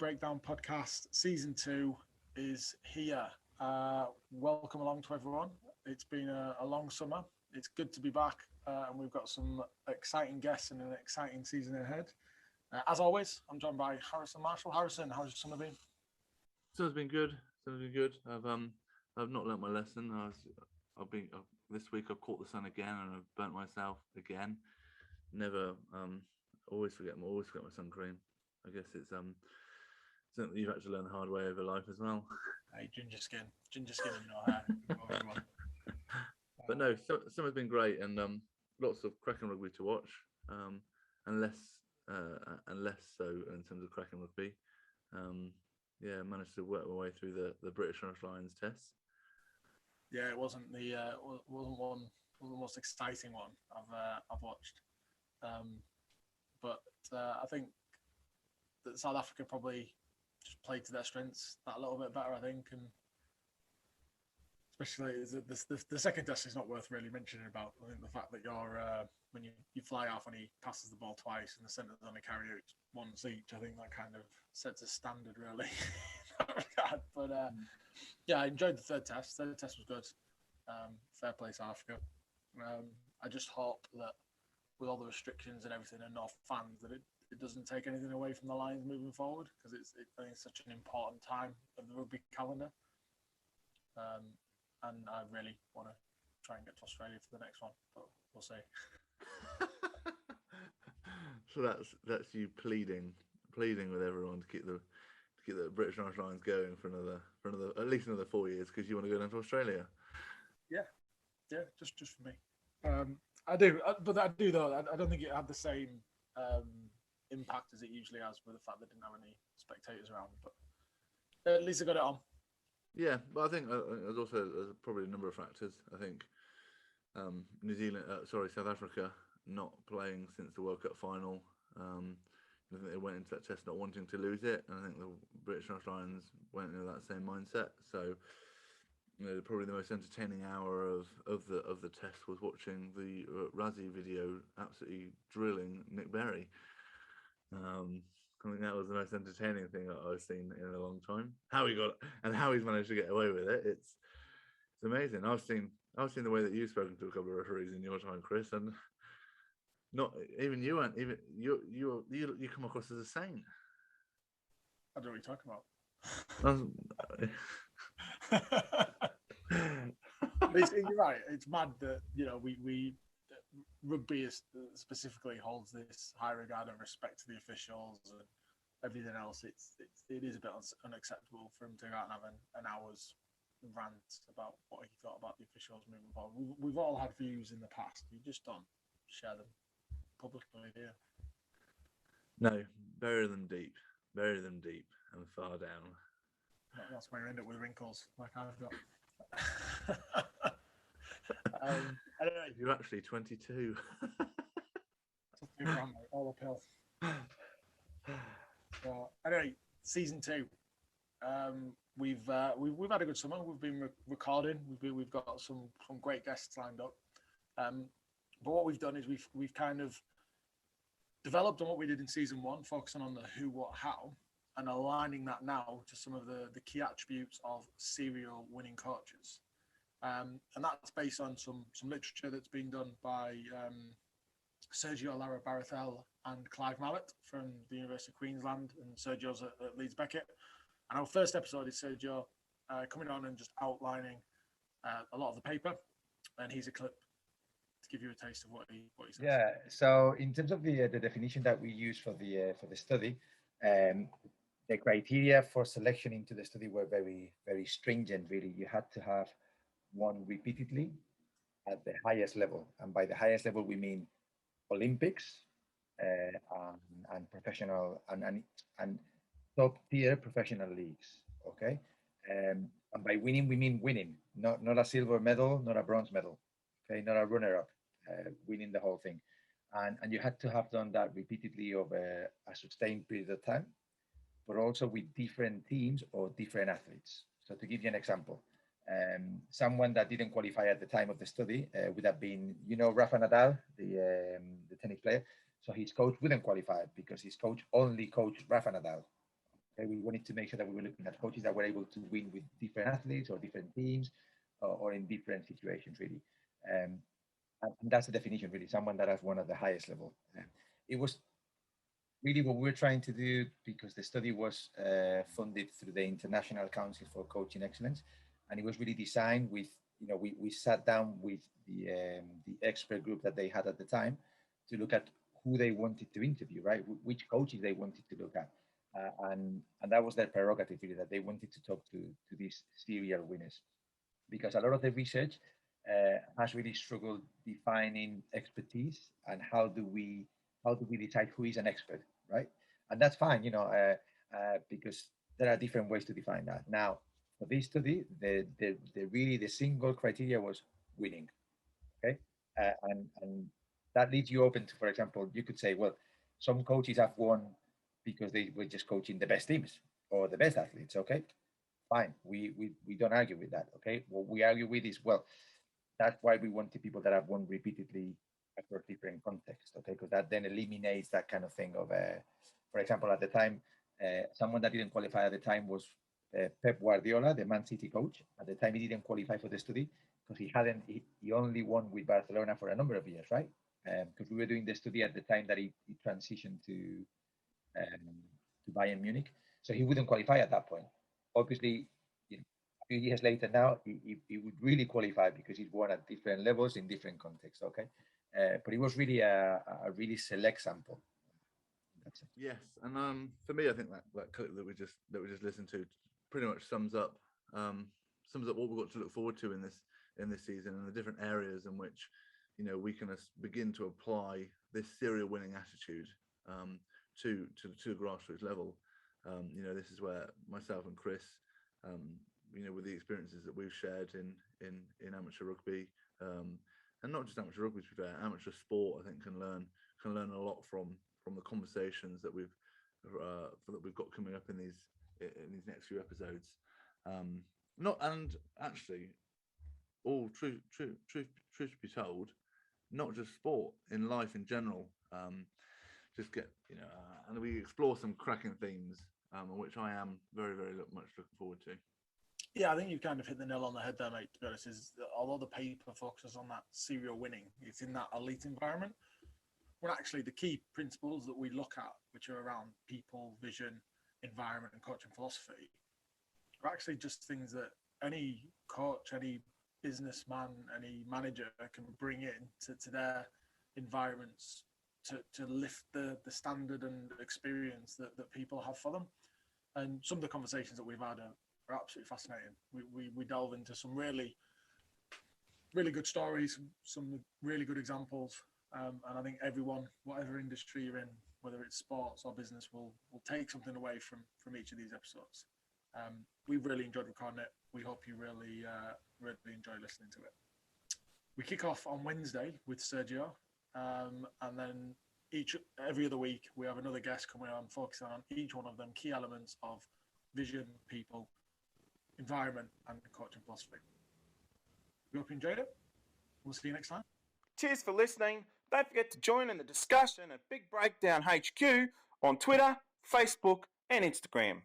Breakdown podcast. Season 2 is here. Welcome along to everyone. It's been a long summer. It's good to be back, and we've got some exciting guests and an exciting season ahead. As always, I'm joined by Harrison Marshall. Harrison, how's your summer been? Summer's been good. I've not learnt my lesson. This week I've caught the sun again and I've burnt myself again. Never always forget my sun cream. I guess it's something that you've had to learn the hard way over life as well. Hey, ginger skin in your hair. But no, summer's been great and lots of cracking rugby to watch, and less so in terms of cracking rugby. Managed to work my way through the British Lions tests. Yeah, it wasn't the most exciting one I've watched, but I think that South Africa probably just played to their strengths that little bit better, I think, and especially the second test is not worth really mentioning about. I think the fact that you're when you fly off and he passes the ball twice and the centre's only carry out once each, I think that kind of sets a standard really. But I enjoyed the third test. Third test was good. Fair play South Africa. I just hope that with all the restrictions and everything and no fans, that it doesn't take anything away from the Lions moving forward, because I think it's such an important time of the rugby calendar. And I really want to try and get to Australia for the next one, but we'll see. So that's you pleading with everyone to keep the British Lions going for another at least another 4 years, because you want to go down to Australia. Yeah, just for me. I do, but I do though. I don't think it had the same impact as it usually has, with the fact that they didn't have any spectators around. But at least I got it on. Yeah, but I think there's probably a number of factors. I think South Africa not playing since the World Cup final. I think they went into that test not wanting to lose it, and I think the British Lions went into that same mindset. So, probably the most entertaining hour of the test was watching the Razzie video absolutely drilling Nick Berry. I think that was the most entertaining thing that I've seen in a long time. How he's managed to get away with it. It's amazing. I've seen the way that you've spoken to a couple of referees in your time, Chris, and not even you aren't even you come across as a saint. I don't know what you're talking about. You're right. It's mad that we rugby specifically holds this high regard and respect to the officials and everything else. It is a bit unacceptable for him to go out and have an hour's rant about what he thought about the officials moving forward. We've all had views in the past. You just don't share them publicly here. No, bury them deep and far down. That's where you end up with wrinkles like I've got. Anyway, you're actually 22. All uphill. So, anyway, season 2. We've had a good summer. We've been recording. We've got some great guests lined up. But what we've done is we've kind of developed on what we did in season 1, focusing on the who, what, how, and aligning that now to some of the key attributes of serial winning coaches. And that's based on some literature that's been done by Sergio Lara-bercial and Clive Mallet from the University of Queensland, and Sergio's at Leeds Beckett. And our first episode is Sergio coming on and just outlining a lot of the paper, and here's a clip to give you a taste of what he says. Yeah. So in terms of the definition that we use for the study, the criteria for selection into the study were very, very stringent. Really, you had to have won repeatedly at the highest level, and by the highest level we mean Olympics and professional and top tier professional leagues. Okay, and by winning we mean winning, not a silver medal, not a bronze medal. Okay, not a runner-up, winning the whole thing, and you had to have done that repeatedly over a sustained period of time, but also with different teams or different athletes. So to give you an example. Someone that didn't qualify at the time of the study would have been, Rafa Nadal, the tennis player. So his coach wouldn't qualify because his coach only coached Rafa Nadal. Okay? We wanted to make sure that we were looking at coaches that were able to win with different athletes or different teams or in different situations, really. And that's the definition, really, someone that has won at the highest level. It was really what we're trying to do, because the study was funded through the International Council for Coaching Excellence, and it was really designed with, we sat down with the expert group that they had at the time to look at who they wanted to interview, right? Which coaches they wanted to look at, and that was their prerogative, really, that they wanted to talk to these serial winners, because a lot of the research has really struggled defining expertise and how do we decide who is an expert, right? And that's fine, because there are different ways to define that. Now, for this study, the single criteria was winning, okay? And that leaves you open to, for example, you could say, well, some coaches have won because they were just coaching the best teams or the best athletes, okay? Fine, we don't argue with that, okay? What we argue with is, well, that's why we want the people that have won repeatedly across different contexts, okay? Because that then eliminates that kind of thing of, for example, at the time, someone that didn't qualify at the time was Pep Guardiola, the Man City coach. At the time, he didn't qualify for the study because he only won with Barcelona for a number of years, right? Because we were doing the study at the time that he transitioned to Bayern Munich, so he wouldn't qualify at that point. Obviously, a few years later now, he would really qualify because he's won at different levels in different contexts, okay? But it was really a really select sample. That's it. Yes, and for me, I think that clip that we just listened to pretty much sums up what we've got to look forward to in this season, and the different areas in which we can begin to apply this serial winning attitude to the grassroots level. This is where myself and Kris, with the experiences that we've shared in amateur rugby, and not just amateur rugby, to be fair, amateur sport, I think can learn a lot from the conversations that we've got coming up in these next few episodes. All truth to be told, not just sport, in life in general. And we explore some cracking themes, which I am very, very much looking forward to. Yeah, I think you've kind of hit the nail on the head there, mate. To be honest, is that although the paper focuses on that serial winning, it's in that elite environment. Well, actually, the key principles that we look at, which are around people, vision, environment, and coaching philosophy, are actually just things that any coach, any businessman, any manager can bring in to their environments to lift the standard and experience that people have for them. And some of the conversations that we've had are absolutely fascinating. We delve into some really, really good stories, some really good examples. And I think everyone, whatever industry you're in, whether it's sports or business, will take something away from each of these episodes. We've really enjoyed recording it. We hope you really enjoy listening to it. We kick off on Wednesday with Sergio, and then every other week we have another guest coming on, focusing on each one of them key elements of vision, people, environment, and coaching philosophy. We hope you enjoyed it. We'll see you next time. Cheers for listening. Don't forget to join in the discussion at Big Breakdown HQ on Twitter, Facebook, and Instagram.